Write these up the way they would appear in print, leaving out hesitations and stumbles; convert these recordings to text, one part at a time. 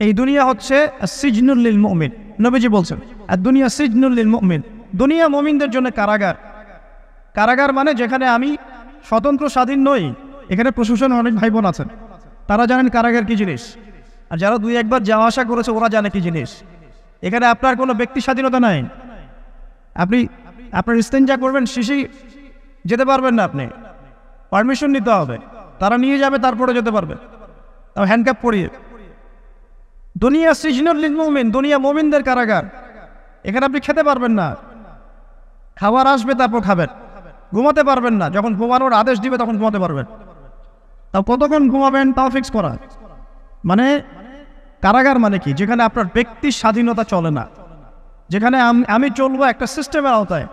এই দুনিয়া হচ্ছে সিজনুল লিল মুমিন। নবীজি বলছেন আর দুনিয়া সিজনুল লিল মুমিন, দুনিয়া মুমিনদের জন্য কারাগার। কারাগার মানে যেখানে আমি স্বতন্ত্র স্বাধীন নই। এখানে প্রশাসন অনেক ভাই বোন আছেন, তারা জানেন কারাগার কি জিনিস, আর যারা দুই একবার যাওয়া আসা করেছে ওরা জানে কি জিনিস। এখানে আপনার কোনো ব্যক্তি স্বাধীনতা নাই। আপনি আপনার ইস্তেঞ্জা করবেন, শিশি যেতে পারবেন না, আপনি পারমিশন নিতে হবে, তারা নিয়ে যাবে, তারপরে যেতে পারবেন, তাও হ্যান্ডকাপ পরিয়ে। দুনিয়া সিজনুল লিল মুমিন, দুনিয়া মুমিনদের কারাগার। এখানে আপনি খেতে পারবেন না, খাবার আসবে তারপর খাবেন, ঘুমাতে পারবেন না, যখন ঘুমানোর আদেশ দিবে তখন ঘুমাতে পারবেন, তাও কতক্ষণ ঘুমাবেন তাও ফিক্স করা। মানে কারাগার মানে কি? যেখানে আপনার ব্যক্তির স্বাধীনতা চলে না, যেখানে আমি চলবো একটা সিস্টেমের আওতায়।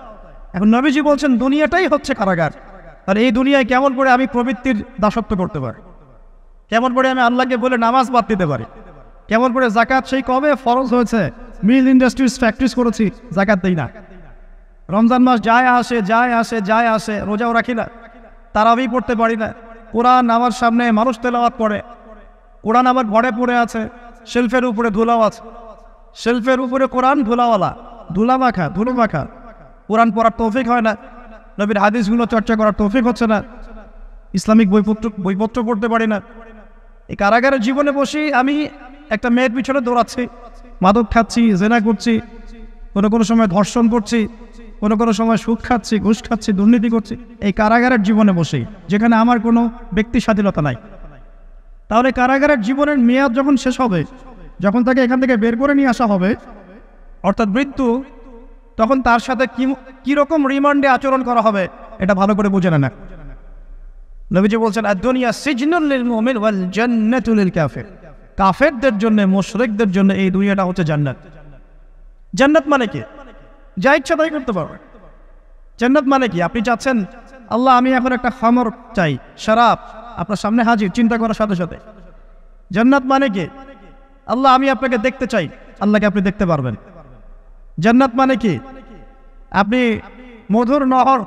এখন নবীজি বলছেন দুনিয়াটাই হচ্ছে কারাগার। আর এই দুনিয়ায় কেমন করে আমি প্রবৃত্তির দাসত্ব করতে পারি, কেমন করে আমি আল্লাহকে বলে নামাজ বাদ দিতে পারি, কেমন করে জাকাত সেই কবে ফরজ হয়েছে, মিল ইন্ডাস্ট্রিজ ফ্যাক্টরিজ করেছি, জাকাত দেই না, রমজান মাস যায় আসে যায় আসে যায় আসে, রোজাও রাখি না, তারাবি পড়তে পারি না, কোরআন আমার সামনে মানুষ তেলাওয়াত পড়ে, কোরআন আমার ঘরে পড়ে আছে, শেলফের উপরে ধুলাও আছে, শেলফের উপরে কোরআন ধুলাওয়ালা, ধুলো মাখা, কোরআন পড়ার তৌফিক হয় না, নবীর হাদিসগুলো চর্চা করার তৌফিক হচ্ছে না, ইসলামিক বইপত্র পড়তে পারি না। এই কারাগারের জীবনে বসে আমি একটা মেয়ের পিছনে দৌড়াচ্ছি, মাদক খাচ্ছি, জেনা করছি, কোনো সময় ধর্ষণ করছি, কোনো সময় সুদ খাচ্ছি, ঘুষ খাচ্ছি, দুর্নীতি করছি, এই কারাগারের জীবনে বসেই, যেখানে আমার কোনো ব্যক্তি স্বাধীনতা নাই। তাহলে কারাগারের জীবনের মেয়াদ যখন শেষ হবে, যখন তাকে এখান থেকে বের করে নিয়ে আসা হবে, অর্থাৎ মৃত্যু, তখন তার সাথে কিরকম রিমান্ডে আচরণ করা হবে এটা ভালো করে বুঝে না। নবীজি বলছেন আদ-দুনিয়া সিজনুল লিল মুমিন ওয়াল জান্নাতু লিল কাফির। কাফেরদের জন্য, মুশরিকদের জন্য এই দুনিয়াটা হচ্ছে জান্নাত। জান্নাত মানে কি? যা ইচ্ছা তাই করতে পারবে। জান্নাত মানে কি? আপনি চাচ্ছেন আল্লাহ আমি এখন একটা খামর চাই, শরাব আপনার সামনে হাজির, চিন্তা করার সাথে সাথে। জান্নাত মানে কি? আল্লাহ আমি আপনাকে দেখতে চাই, আল্লাহকে আপনি দেখতে পারবেন। জান্নাত মানে কি? আপনি মধুর নহর,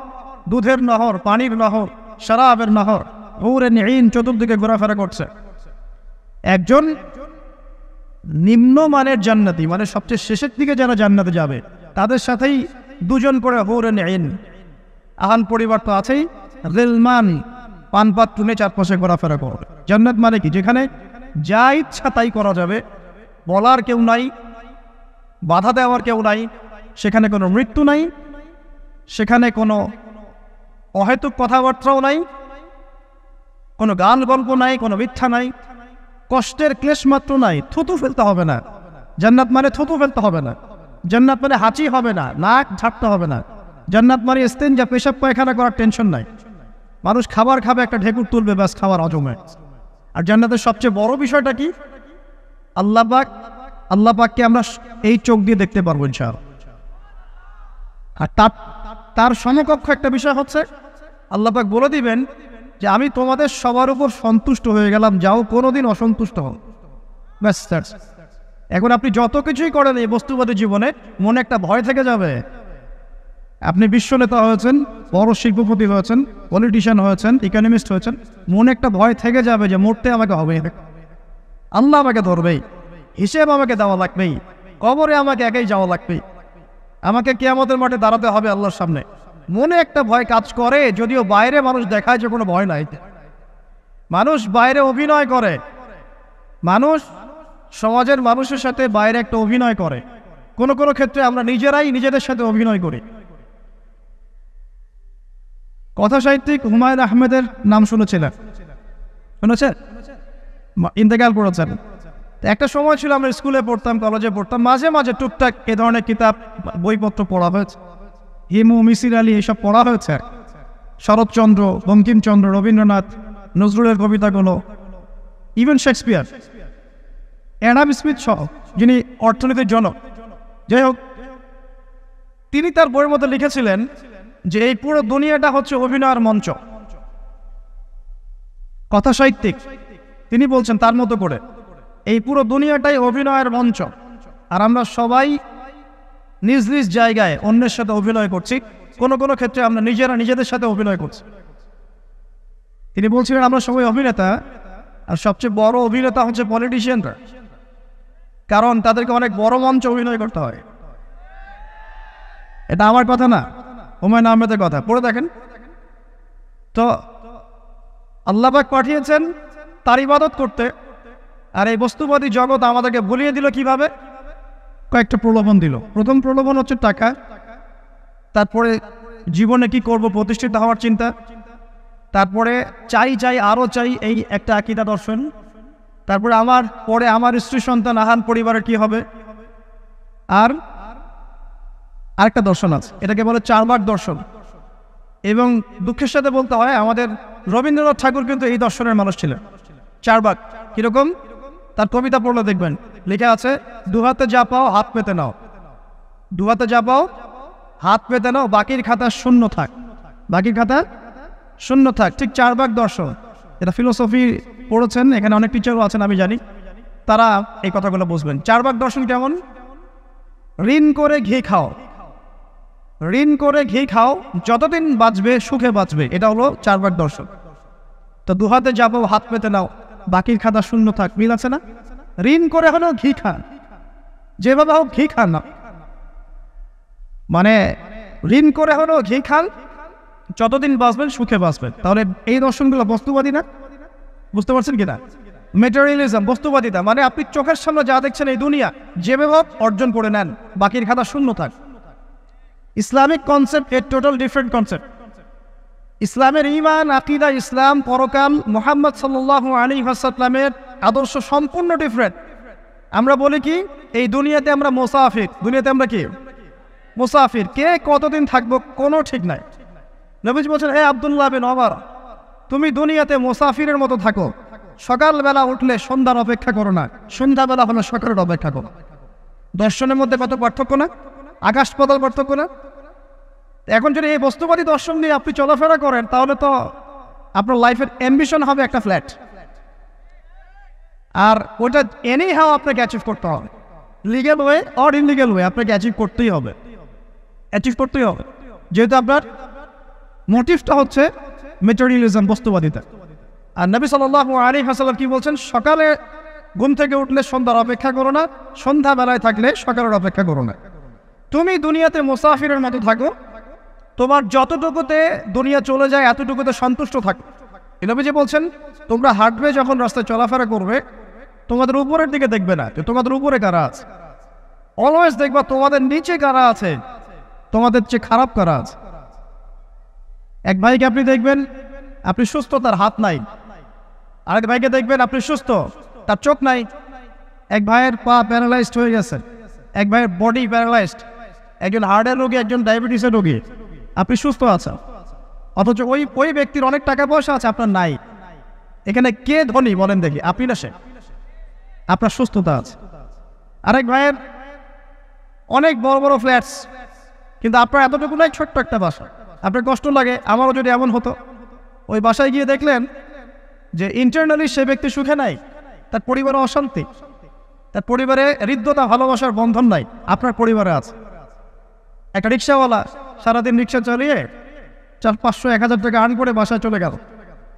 দুধের নহর, পানির নহর, শরাবের নহর, হুরে নিন চতুর্দিকে ঘোরাফেরা করছে। একজন নিম্নমানের জান্নাতি, মানে সবচেয়ে শেষের দিকে যারা জান্নাতে যাবে, তাদের সাথেই দুজন করে হুরে নিন, আহাল পরিবার তো আছেই, গিলমান পানপাত্র নিয়ে চারপাশে ঘোরাফেরা করবে। জান্নাত মানে কি? যেখানে যা ইচ্ছা তাই করা যাবে, বলার কেউ নাই, বাধা দেওয়ার কেউ নাই, সেখানে কোনো মৃত্যু নাই, সেখানে কোনো অহেতুক কথাবার্তাও নাই, কোনো গান গল্প নাই, কোনো মিথ্যা নাই, কষ্টের ক্লেশ মাত্র নাই, থুতু ফেলতে হবে না। জান্নাত মানে থুতু ফেলতে হবে না, জান্নাত মানে হাঁচি হবে না, নাক ঝাড়তে হবে না, জান্নাত মানে ইস্তেঞ্জা পেশাব পায়খানা করার টেনশন নাই। মানুষ খাবার খাবে, একটা ঢেকুর তুলবে, ব্যাস খাবার হজমে। আর জান্নাতের সবচেয়ে বড় বিষয়টা কি? আল্লাহ পাককে আমরা এই চোখ দিয়ে দেখতে পারবো ইনশাআল্লাহ। আর তার সমকক্ষ একটা বিষয় হচ্ছে আল্লাহ পাক বলে দিবেন যে আমি তোমাদের সবার উপর সন্তুষ্ট হয়ে গেলাম, যাও কোনোদিন অসন্তুষ্ট হও, ব্যাস। এখন আপনি যত কিছুই করেন এই বস্তুবাদী জীবনে, মনে একটা ভয় থেকে যাবে। আপনি বিশ্ব নেতা হয়েছেন, বড় শিল্পপতি হয়েছেন, পলিটিশিয়ান হয়েছেন, ইকোনমিস্ট হয়েছেন, মনে একটা ভয় থেকে যাবে যে মরতে আমাকে হবে, আল্লাহ আমাকে ধরবেই, হিসেব আমাকে দেওয়া লাগবেই, কবরে আমাকে একাই যাওয়া লাগবেই, আমাকে কিয়ামতের মাঠে দাঁড়াতে হবে আল্লাহর সামনে। মনে একটা ভয় কাজ করে, যদিও বাইরে মানুষ দেখায় যে কোনো ভয় নাই। মানুষ বাইরে অভিনয় করে, মানুষ সমাজের মানুষের সাথে বাইরে একটা অভিনয় করে, কোনো ক্ষেত্রে আমরা নিজেরাই নিজেদের সাথে অভিনয় করি। কথা সাহিত্যিক হুমায়ুন আহমেদের নাম শুনেছেন? ইন্তেকাল করেছেন। একটা সময় ছিল আমরা স্কুলে পড়তাম, কলেজে পড়তাম, মাঝে মাঝে টুকটাক এ ধরনের কিতাব বইপত্র পড়া হয়েছে, হিমু, মিসির আলী এসব পড়া হয়েছে, শরৎচন্দ্র, বঙ্কিমচন্দ্র, রবীন্দ্রনাথ, নজরুলের কবিতাগুলো, ইভেন শেক্সপিয়ার, অ্যাডাম স্মিথ সহ, যিনি অর্থনীতির জনক। যাই হোক, তিনি তার বইয়ের মধ্যে লিখেছিলেন যে এই পুরো দুনিয়াটা হচ্ছে অভিনয়ের মঞ্চ। কথা সাহিত্যিক তিনি বলছেন তার মতো করে এই পুরো দুনিয়াটাই অভিনয়ের মঞ্চ, আর আমরা সবাই নিজ নিজ জায়গায় অন্যের সাথে অভিনয় করছি, কোনো ক্ষেত্রে আমরা নিজেরা নিজেদের সাথে অভিনয় করছি। তিনি বলছিলেন আমরা সবাই অভিনেতা, আর সবচেয়ে বড় অভিনেতা হচ্ছে পলিটিশিয়ানরা। কারণ তাদেরকে অনেক বড় মঞ্চে অভিনয় করতে হয়। এটা আমার কথা না, হুমায়ুন আহমেদের কথা, পড়ে দেখেন। তো আল্লাহ পাক পাঠিয়েছেন তার ইবাদত করতে, আর এই বস্তুবাদী জগৎ আমাদেরকে ভুলিয়ে দিল কিভাবে? কয়েকটা প্রলোভন দিল। প্রথম প্রলোভন হচ্ছে টাকা, তারপরে জীবনে কি করব প্রতিষ্ঠিত হওয়ার চিন্তা, তারপরে চাই চাই আরও চাই এই একটা আকীদা দর্শন, তারপরে আমার স্ত্রী সন্তান আহান পরিবারের কি হবে, আর আরেকটা দর্শন আছে, এটাকে বলে চারবাক দর্শন। এবং দুঃখের সাথে বলতে হয় আমাদের রবীন্দ্রনাথ ঠাকুর কিন্তু এই দর্শনের মানুষ ছিলেন। চারবাক কিরকম? তার কবিতা পড়লে দেখবেন লেখা আছে, দুহাতে যা পাও হাত পেতে নাও, দুহাতে যা পাও হাত পেতে নাও, বাকির খাতা শূন্য থাক, বাকির খাতা শূন্য থাক। ঠিক চারবাক দর্শন, এটা ফিলোসফি পড়েছেন, এখানে অনেক টিচারও আছেন আমি জানি, তারা এই কথাগুলো বুঝবেন। চারবাক দর্শন কেমন? ঋণ করে ঘি খাও, ঋণ করে ঘি খাও, যতদিন বাঁচবে সুখে বাঁচবে, এটা হলো চারবাক দর্শন। তো দুহাতে যাবো হাত পেতে নাও, বাকির খাতা শূন্য থাক, মিল আছে না? ঋণ করে হলেও ঘি খান, যেভাবে হোক ঘি খান না, মানে ঋণ করে হলেও ঘি খান, যতদিন বাঁচবেন সুখে বাঁচবেন। তাহলে এই দর্শনগুলো বস্তুবাদী না? বুঝতে পারছেন কিনা? মেটেরিয়ালিজম, বস্তুবাদিতা, মানে আপনি চোখের সামনে যা দেখছেন এই দুনিয়া, যেভাবে হোক অর্জন করে নেন, বাকির খাতা শূন্য থাক। ইসলামিক কনসেপ্ট এর টোটাল ডিফারেন্ট কনসেপ্ট। ইসলামের ঈমান, আকীদা, ইসলাম, পরকাল, মুহাম্মদ সাল্লাল্লাহু আলাইহি ওয়াসাল্লামের আদর্শ সম্পূর্ণ ডিফারেন্ট। আমরা বলি কি, এই দুনিয়াতে আমরা মুসাফির, দুনিয়াতে আমরা কি মুসাফির, কে কতদিন থাকবো কোনো ঠিক নাই। নবীজি বলছেন, হে আব্দুল্লাহ বিন ওমর, তুমি দুনিয়াতে মুসাফিরের মতো থাকো, সকালবেলা উঠলে সন্ধ্যার অপেক্ষা করো না, সন্ধ্যাবেলা হলে সকালের অপেক্ষা করো। দর্শনের মধ্যে কত পার্থক্য না, আকাশ পাতাল পার্থক্য না? এখন যদি এই বস্তুবাদী দর্শন নিয়ে আপনি চলাফেরা করেন, তাহলে তো আপনার লাইফের অ্যাম্বিশন হবে একটা ফ্ল্যাট, আর ওটা এনি হাও আপনাকে অ্যাচিভ করতে হবে, legal way or illegal way, আপনাকে অ্যাচিভ করতেই হবে, অ্যাচিভ করতেই হবে, যেহেতু আপনার মোটিভটা হচ্ছে মেটেরিয়ালিজম, বস্তুবাদিতা। আর নবী সাল্লাল্লাহু আলাইহি ওয়াসাল্লাম কি বলছেন? সকালে ঘুম থেকে উঠলে সন্ধ্যার অপেক্ষা করো না, সন্ধ্যাবেলায় থাকলে সকালের অপেক্ষা করো না। তুমি দুনিয়াতে মুসাফিরের মতো থাকো, তোমার যতটুকুতে দুনিয়া চলে যায় এতটুকুতে সন্তুষ্ট থাকো। নবীজি বলছেন, তোমরা হাঁটবে যখন রাস্তায় চলাফেরা করবে, তোমাদের উপরের দিকে দেখবে না তোমাদের উপরে কারা আছে, অলওয়েজ দেখবা তোমাদের নিচে কারা আছে, তোমাদের চেয়ে খারাপ কারা আছে। এক ভাইকে আপনি দেখবেন আপনি সুস্থ, তার হাত নাই। আরেক ভাইকে দেখবেন আপনি সুস্থ, তার চোখ নাই। এক ভাইয়ের পা প্যারালাইজড হয়ে গেছে, এক ভাইয়ের বডি প্যারালাইজড, একজন হার্টের রোগী, একজন ডায়াবেটিসের রোগী, আপনি সুস্থ আছেন, অথচ ওই ব্যক্তির অনেক টাকা পয়সা আছে, আপনার নাই। এখানে কে ধনী বলেন দেখি, আপনি না সে? আপনার সুস্থতা আছে। আরেক ভাইয়ের অনেক বড় বড় ফ্ল্যাটস, কিন্তু আপনার এতটুকু নাই, ছোট্ট একটা বাসা। আপনার কষ্ট লাগে, আমারও যদি এমন হতো। ওই বাসায় গিয়ে দেখলেন যে ইন্টারনালি সে ব্যক্তি সুখে নাই, তার পরিবারে অশান্তি, তার পরিবারে হৃদ্যতা ভালোবাসার বন্ধন নাই, আপনার পরিবারে আছে। একটা রিক্সাওয়ালা সারাদিন রিক্সা চালিয়ে 400-500-1000 টাকা আর্ন করে বাসায় চলে গেল,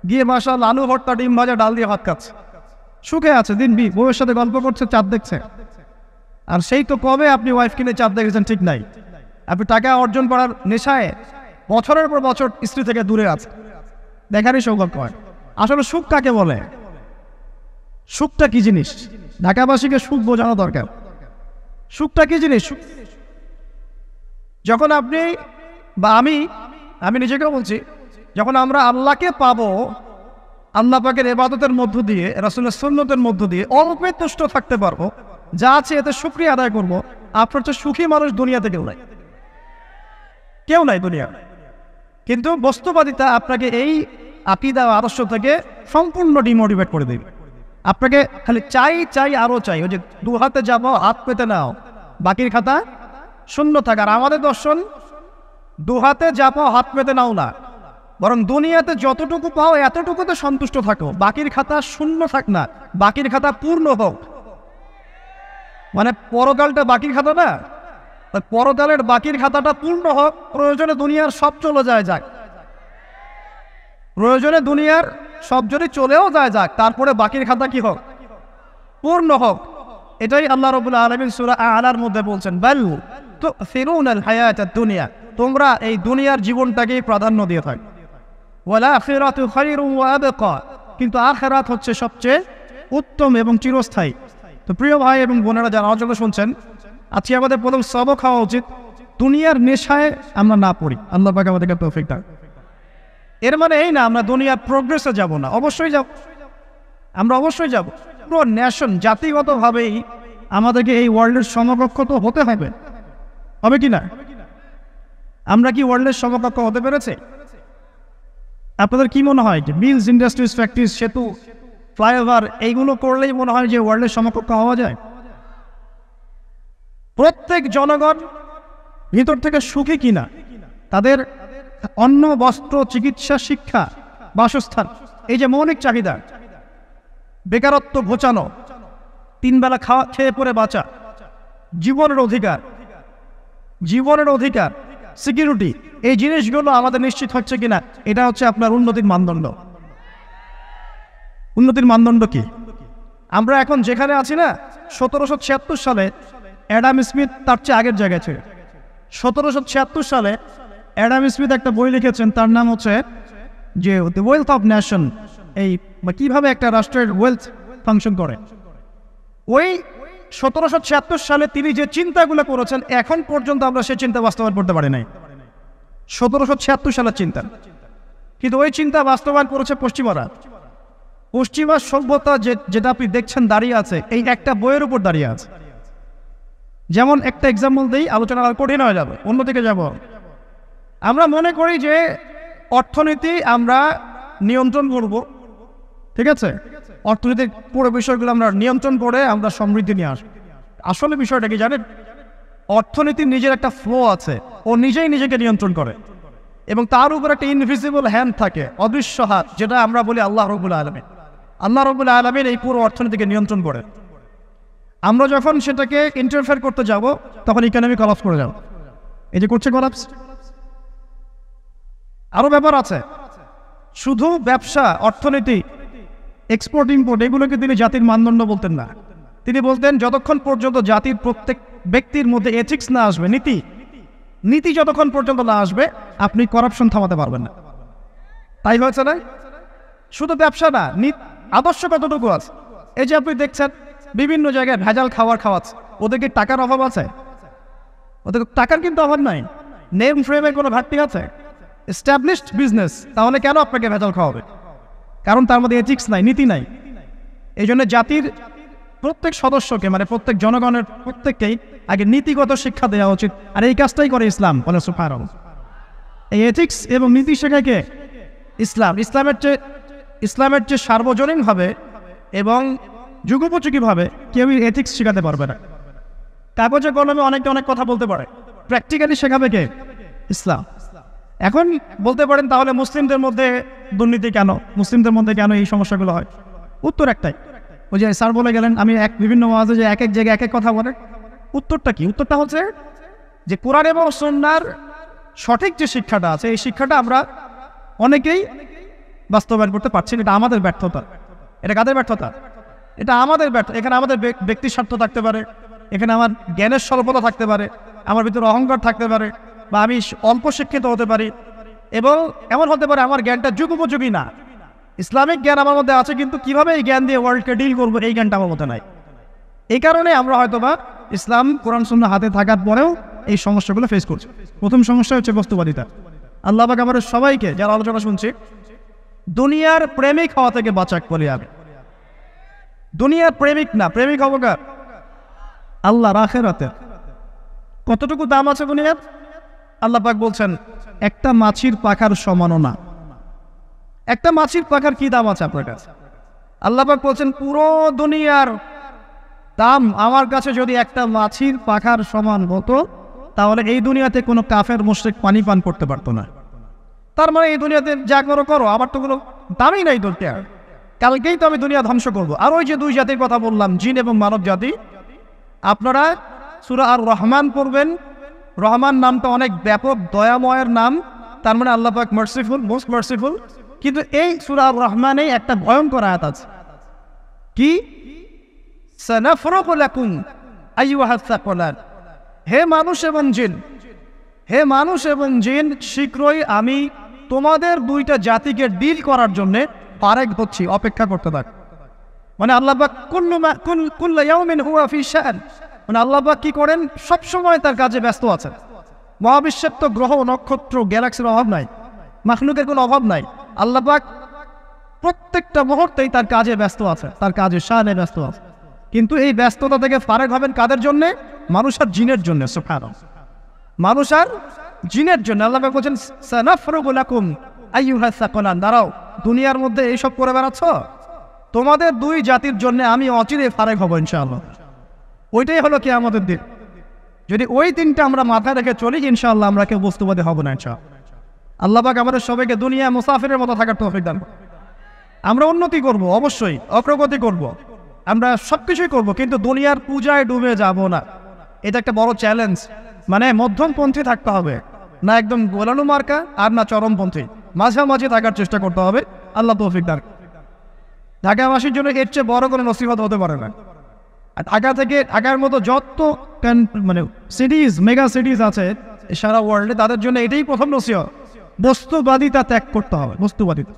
গিয়ে মাশাআল্লাহ আলু ভর্তা, ডিম ভাজা, ডাল দিয়ে ভাত খাচ্ছে, সুখে আছে, দিন বউয়ের সাথে গল্প করছে, চাঁদ দেখছে। আর সেই তো কবে আপনি ওয়াইফ কিনে চাঁদ দেখেছেন ঠিক নাই, আপনি টাকা অর্জন করার নেশায় বছরের পর বছর স্ত্রী থেকে দূরে আছে, দেখারই সৌভাগ্য হয়। আসলে সুখ কাকে বলে? সুখটা কি জিনিস? ঢাকাবাসীকে সুখ বোঝানো দরকার। সুখটা কি জিনিস? যখন আপনি বা আমি নিজেকেও বলছি, যখন আমরা আল্লাহকে পাবো, আল্লাহ পাকের ইবাদতের মধ্য দিয়ে, রাসূলের সুন্নতের মধ্য দিয়ে অল্পে তুষ্ট থাকতে পারবো, যা আছে এতে শুকরিয়া আদায় করবো, আপনার চেয়ে সুখী মানুষ দুনিয়াতে কেউ নাই, কেউ নাই দুনিয়া। কিন্তু বস্তুবাদিতা আপনাকে এই আকীদা আদর্শ থেকে সম্পূর্ণ ডিমোটিভেট করে দেবে। আপনাকে খালি চাই আরো চাই, ওই যে দু হাতে যাবো হাত পেতে নাও, বাকির খাতা শূন্য থাক। আর আমাদের দর্শন দু হাতে যাবো হাত পেতে নাও না, বরং দুনিয়াতে যতটুকু পাও এতটুকুতে সন্তুষ্ট থাকো, বাকির খাতা শূন্য থাক না, বাকির খাতা পূর্ণ হোক। মানে পরকালটা বাকির খাতা না, পরকালের বাকির খাতাটা পূর্ণ হোক। প্রয়োজনে দুনিয়ার সব চলে যাক, প্রয়োজনে দুনিয়ার সব যদি চলেও যাক, তারপরে বাকির খাতা কি হোক? পূর্ণ হোক। এটাই আল্লাহ রাব্বুল আলামিন সূরা আ'লার মধ্যে বলছেন, বাল তু'থিরুনাল হায়াতাদ দুনিয়া, তোমরা এই দুনিয়ার জীবনটাকে প্রাধান্য দিয়ে থাকো, ওয়াল আখিরাতু খায়রুন ওয়া আবকা, কিন্তু আখিরাত হচ্ছে সবচেয়ে উত্তম এবং চিরস্থায়ী। তো প্রিয় ভাই এবং বোনেরা যারা আমার জন্য শুনছেন, আজকে আমাদের প্রথম সবক হওয়া উচিত দুনিয়ার নেশায় আমরা না পড়ি। আল্লাহ পাক আমাদেরকে তৌফিক দান। এর মানে এই না আমরা দুনিয়ার প্রোগ্রেসে যাব না, অবশ্যই যাব, আমরা অবশ্যই যাব। পুরো ন্যাশন জাতিগতভাবেই আমাদেরকে এই ওয়ার্ল্ডের সমকক্ষ তো হতে হবে, হবে কি না? আমরা কি ওয়ার্ল্ডের সমকক্ষ হতে পেরেছে? আপনাদের কি মনে হয় যে মিলস, ইন্ডাস্ট্রিজ, ফ্যাক্টরিজ, সেতু, ফ্লাইওভার এইগুলো করলেই মনে হয় যে ওয়ার্ল্ডের সমকক্ষ হওয়া যায়? প্রত্যেক জনগণ ভিতর থেকে সুখী কিনা, তাদের অন্ন, বস্ত্র, চিকিৎসা, শিক্ষা, বাসস্থান, এই যে মৌলিক চাহিদা, বেকারত্ব ঘোচানো, 3 বেলা খাওয়া খেয়ে পরে বাঁচা, জীবনের অধিকার, সিকিউরিটি, এই জিনিসগুলো আমাদের নিশ্চিত হচ্ছে কিনা, এটা হচ্ছে আপনার উন্নতির মানদণ্ড। উন্নতির মানদণ্ড কি? আমরা এখন যেখানে আছি না, 1776 সালে অ্যাডাম স্মিথ তার চেয়ে আগের জায়গায় ছিল। 1776 সালে অ্যাডাম স্মিথ একটা বই লিখেছেন, তার নাম হচ্ছে যে দ্য ওয়েলথ অফ নেশন, এই কিভাবে একটা রাষ্ট্রের ওয়েলথ ফাংশন করে। ওই 1776 সালে তিনি যে চিন্তাগুলো করেছেন, এখন পর্যন্ত আমরা সেই চিন্তা বাস্তবায়ন করতে পারি নাই। 1776 সালের চিন্তা, কিন্তু ওই চিন্তা বাস্তবায়ন করেছে পশ্চিমারা। পশ্চিমা সভ্যতা যেটা আপনি দেখছেন দাঁড়িয়ে আছে, এই একটা বইয়ের উপর দাঁড়িয়ে আছে। যেমন একটা এক্সাম্পল দিই, আলোচনা কঠিন হয়ে যাবে, অন্যদিকে যাব। আমরা মনে করি যে অর্থনীতি আমরা নিয়ন্ত্রণ করব, ঠিক আছে, অর্থনৈতিক পুরো বিষয়গুলো আমরা নিয়ন্ত্রণ করে আমরা সমৃদ্ধি নিয়ে আসবো। আসলে বিষয়টা কি জানেন? অর্থনীতির নিজের একটা ফ্লো আছে, ও নিজেই নিজেকে নিয়ন্ত্রণ করে, এবং তার উপর একটা ইনভিজিবল হ্যান্ড থাকে, অদৃশ্য হাত, যেটা আমরা বলি আল্লাহ রাব্বুল আলামিন। আল্লাহ রাব্বুল আলামিন এই পুরো অর্থনীতিকে নিয়ন্ত্রণ করে। আমরা যখন সেটাকে ইন্টারফেয়ার করতে যাব, তখন ইকোনমি কলাপস করে যাব। এই যে করছে কলাপস। আরো ব্যাপার আছে, শুধু ব্যবসা, অর্থনীতি, এক্সপোর্ট ইম্পোর্ট, এগুলোকে তিনি জাতির মানদণ্ড বলতেন না। তিনি বলতেন যতক্ষণ পর্যন্ত জাতির প্রত্যেক ব্যক্তির মধ্যে এথিক্স না আসবে, নীতি যতক্ষণ পর্যন্ত না আসবে, আপনি করাপশন থামাতে পারবেন না। তাই হয়েছে না? শুধু ব্যবসা না, আদর্শ কতটুকু আছে? এই যে আপনি দেখছেন বিভিন্ন জায়গায় ভেজাল খাওয়াচ্ছে, ওদের কি টাকার অভাব আছে? ওদের টাকার কিন্তু অভাব নাই। নেম ফ্রেমে কোনো ঘাটতি আছে? এস্টাবলিশড বিজনেস, তাহলে কেন আপনাকে ভেজাল খাওয়াবে? কারণ তার মধ্যে এথিক্স নাই, নীতি নাই। এই জন্য জাতির প্রত্যেক সদস্যকে, মানে প্রত্যেক জনগণের প্রত্যেককেই আগে নীতিগত শিক্ষা দেওয়া উচিত। আর এই কাজটাই করে ইসলাম, বলে সুবহানাল্লাহ। এই এথিক্স এবং নীতি শেখায় কে? ইসলাম। ইসলামের চেয়ে সার্বজনীনভাবে এবং যুগোপযোগীভাবে কেউই এথিক্স শেখাতে পারবে না। কাগজে কলমে অনেকে অনেক কথা বলতে পারে, প্র্যাকটিক্যালি শেখাবে কে? ইসলাম। এখন বলতে পারেন তাহলে মুসলিমদের মধ্যে দুর্নীতি কেন, মুসলিমদের মধ্যে কেন এই সমস্যাগুলো হয়? উত্তর একটাই, ওই যে স্যার বলে গেলেন, আমি বিভিন্ন ওয়াজে যে এক এক জায়গায় এক এক কথা বলে। উত্তরটা কি? উত্তরটা হচ্ছে যে কোরআন এবং সুন্নাহর সঠিক যে শিক্ষাটা আছে, এই শিক্ষাটা আমরা অনেকেই বাস্তবায়ন করতে পারছি না। এটা আমাদের ব্যর্থতা। এটা কাদের ব্যর্থতা? এটা আমাদের ব্যর্থ। এখানে আমাদের ব্যক্তি স্বার্থ থাকতে পারে, এখানে আমার জ্ঞানের স্বল্পতা থাকতে পারে, আমার ভিতরে অহংকার থাকতে পারে, বা আমি অল্প শিক্ষিত হতে পারি, এবং এমন হতে পারে আমার জ্ঞানটা যুগোপযোগী না। ইসলামিক জ্ঞান আমার মধ্যে আছে, কিন্তু কিভাবে এই জ্ঞান দিয়ে ওয়ার্ল্ডকে ডিল করবো, এই জ্ঞানটা আমার মধ্যে নাই। এই কারণে আমরা হয়তোবা ইসলাম, কোরআন সুন্নাহ হাতে থাকার পরেও এই সমস্যাগুলো ফেস করছি। প্রথম সমস্যা হচ্ছে বস্তুবাদিতা। আল্লাহ পাক আমাদের সবাইকে, যারা আলোচনা শুনছি, দুনিয়ার প্রেমিক হওয়া থেকে বাঁচাক বলি আমি। দুনিয়ার প্রেমিক না, প্রেমিক হবো কার? আল্লাহর আখিরাতের। কতটুকু দাম আছে দুনিয়ার? আল্লাহ পাক বলছেন একটা মাছির পাখার সমানও না। একটা মাছির পাখার কি দাম আছে আপনার কাছে? আল্লাহ পাক বলছেন পুরো দুনিয়ার দাম আমার কাছে যদি একটা মাছির পাখার সমান হতো, তাহলে এই দুনিয়াতে কোনো কাফের মুশরিক পানি পান করতে পারতো না। তার মানে এই দুনিয়াতে যা করো, আমার তো কোনো দামই নাই দুনিয়ার। কালকেই তো আমি দুনিয়া ধ্বংস করবো। আর ওই যে দুই জাতির কথা বললাম, জিন এবং মানব জাতি, আপনারা সূরা আর রহমান পড়বেন। রহমান নামটা অনেক ব্যাপক, দয়াময়ের নাম, তার মানে আল্লাহ পাক মার্সিফুল, মোস্ট মার্সিফুল। কিন্তু এই সূরা আর রহমানে একটা ভয়ঙ্কর আয়াত আছে। কি? সানাফরুগু লাকুম আইয়ুহাস সাকলান। হে মানুষ এবং জিন, হে মানুষ এবং জিন, শীঘ্রই আমি তোমাদের দুইটা জাতিকে ডিল করার জন্য ফারেক হচ্ছি, অপেক্ষা করতে থাক। মানে আল্লাহ পাক কুল্লু ইয়াউমিন হুয়া ফি শাআন, মানে আল্লাহ পাক কি করেন, সবসময় তার কাজে ব্যস্ত আছেন। মহাবিশ্বের তো গ্রহ নক্ষত্র গ্যালাক্সির অভাব নাই, মাখলুকের কোনো অভাব নাই। আল্লাহ পাক প্রত্যেকটা মুহূর্তেই তার কাজে ব্যস্ত আছে, তার কাজে শানে ব্যস্ত আছে। কিন্তু এই ব্যস্ততা থেকে ফারেক হবেন কাদের জন্য? মানুষ আর জিনের জন্য। সুবহানাল্লাহ, মানুষ আর জিনের জন্য। আল্লাহ পাক বলেন সানাফরুগু লাকুম আইয়ুহাস সাকলান। দাঁড়াও, দুনিয়ার মধ্যে এইসব করে বেড়াচ্ছ, তোমাদের দুই জাতির জন্য আমি অচিরে ফারেক হব ইনশাআল্লাহ। ওইটাই হলো কিয়ামতের দিন। যদি ওই দিনটা আমরা মাথায় রেখে চলি, ইনশাআল্লাহ আমরা কেউ বস্তুবাদী হব না ইনশাআল্লাহ। আল্লাহ পাক আমাদের সবাইকে দুনিয়া মুসাফিরের মতো থাকার তৌফিক দান করুন। আমরা উন্নতি করব, অবশ্যই অগ্রগতি করব, আমরা সবকিছুই করব, কিন্তু দুনিয়ার পূজায় ডুবে যাব না। এটা একটা বড় চ্যালেঞ্জ। মানে মধ্যমপন্থী থাকতে হবে, না একদম গোলানো মার্কা আর না চরমপন্থী, মাঝামাঝি থাকার চেষ্টা করতে হবে। আল্লাহ তৌফিক দান। ঢাকাবাসীর জন্য এর চেয়ে বড় কোনো নসিহত হতে পারে না। আর ঢাকার মতো যত মানে সিটিজ, মেগা সিটিজ আছে সারা ওয়ার্ল্ডে, তাদের জন্য এটাই প্রথম নসিহত, বস্তুবাদিতা ত্যাগ করতে হবে, বস্তুবাদিতা।